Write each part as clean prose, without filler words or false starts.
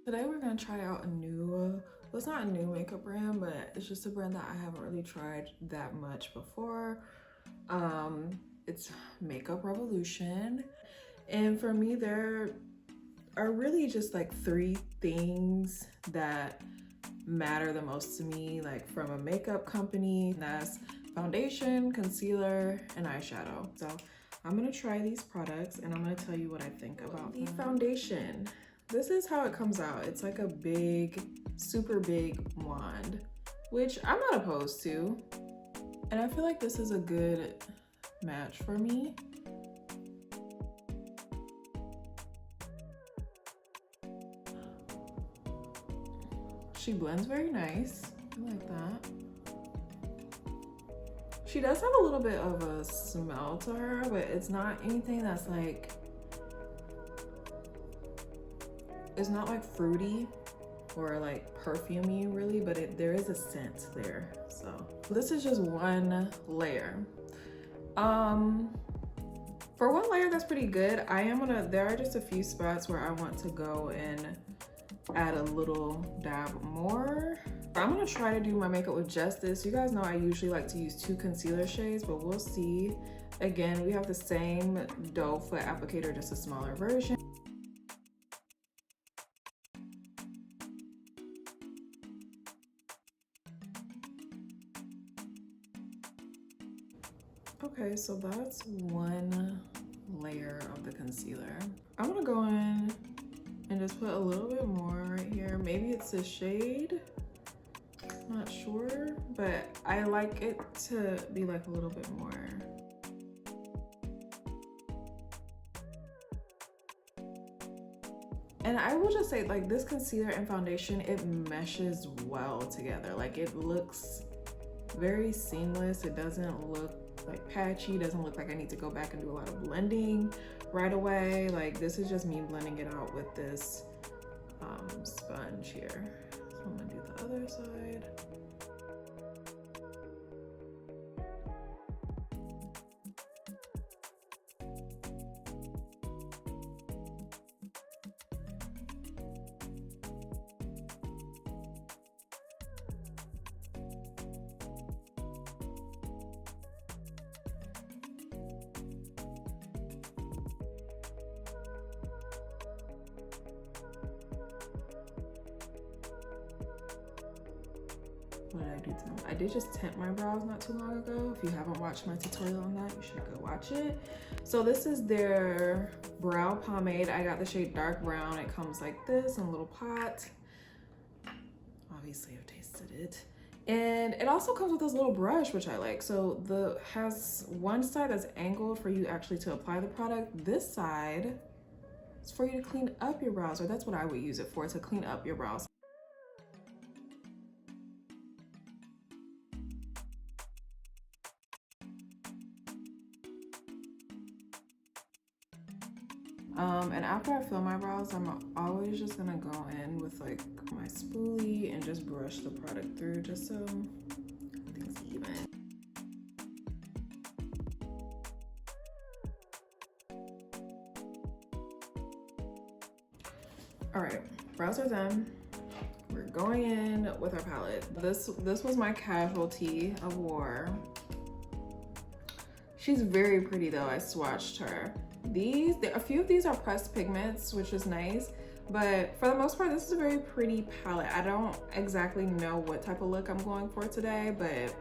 Today we're gonna try out a new, well, it's not a new makeup brand, but it's just a brand that I haven't really tried that much before. It's Makeup Revolution. And for me, there are really just like three things that matter the most to me, like from a makeup company. That's foundation, concealer, and eyeshadow. So I'm gonna try these products and I'm gonna tell you what I think about the foundation. This is how it comes out. It's like a big, super big wand, which I'm not opposed to. And I feel like this is a good match for me. She blends very nice. I like that. She does have a little bit of a smell to her, but it's not anything that's like, it's not like fruity or like perfumey really, but there is a scent there. So this is just one layer. For one layer that's pretty good. There are just a few spots where I want to go and add a little dab more. I'm gonna try to do my makeup with just this. You guys know I usually like to use 2 concealer shades, but we'll see. Again, we have the same doe foot applicator, just a smaller version. Okay, so that's one layer of the concealer. I'm gonna go in and just put a little bit more right here. Maybe it's a shade, not sure, but I like it to be like a little bit more. And I will just say, like, this concealer and foundation, it meshes well together. Like, it looks very seamless. It doesn't look like patchy, doesn't look like I need to go back and do a lot of blending right away. Like, this is just me blending it out with this sponge here. So I'm gonna do the other side. What did I do to them? I did just tint my brows not too long ago. If you haven't watched my tutorial on that, you should go watch it. So this is their brow pomade. I got the shade dark brown. It comes like this in a little pot. Obviously I've tasted it. And it also comes with this little brush, which I like. So has one side that's angled for you actually to apply the product. This side is for you to clean up your brows, or that's what I would use it for, to clean up your brows. And after I fill my brows, I'm always just gonna go in with like my spoolie and just brush the product through just so everything's even. All right, brows are done. We're going in with our palette. This was my casualty of war. She's very pretty though. I swatched her. A few of these are pressed pigments, which is nice, but for the most part, this is a very pretty palette. I don't exactly know what type of look I'm going for today, but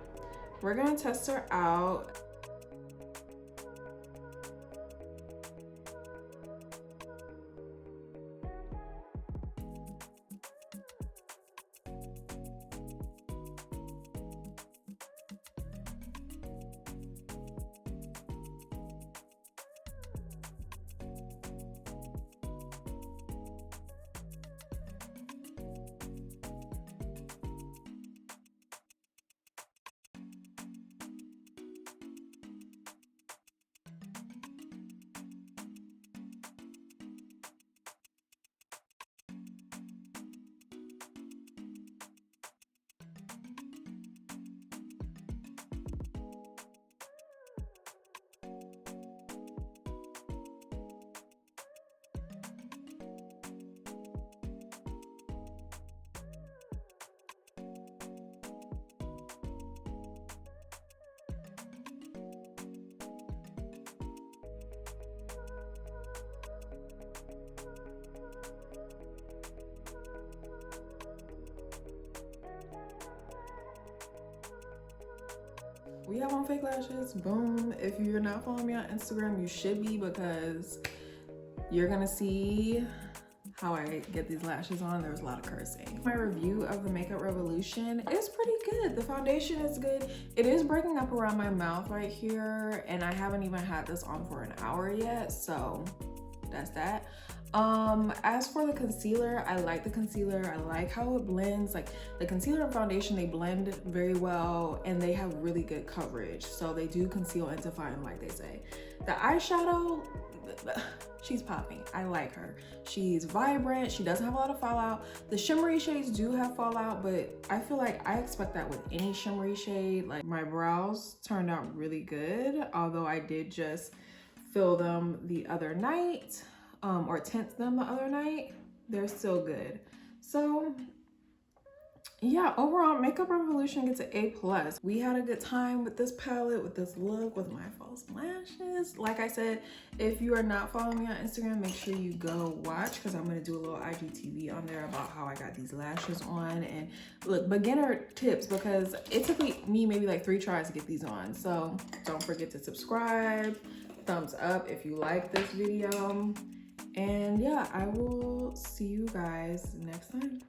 we're gonna test her out. have on fake lashes. Boom. If you're not following me on Instagram, you should be, because you're gonna see how I get these lashes on. There's a lot of cursing. My review of the Makeup Revolution is pretty good. The foundation is good. It is breaking up around my mouth right here, and I haven't even had this on for an hour yet, so that's that. As for the concealer, I like the concealer. I like how it blends. Like the concealer and foundation, they blend very well and they have really good coverage. So they do conceal and define, like they say. The eyeshadow, she's popping. I like her. She's vibrant. She doesn't have a lot of fallout. The shimmery shades do have fallout, but I feel like I expect that with any shimmery shade. Like my brows turned out really good, although I did just fill them the other night. Or tint them the other night. They're still good. So yeah, overall Makeup Revolution gets an A+. We had a good time with this palette, with this look, with my false lashes. Like I said, if you are not following me on Instagram, make sure you go watch, because I'm gonna do a little IGTV on there about how I got these lashes on, and look, beginner tips, because it took me maybe like 3 tries to get these on. So don't forget to subscribe, thumbs up if you like this video. And yeah, I will see you guys next time.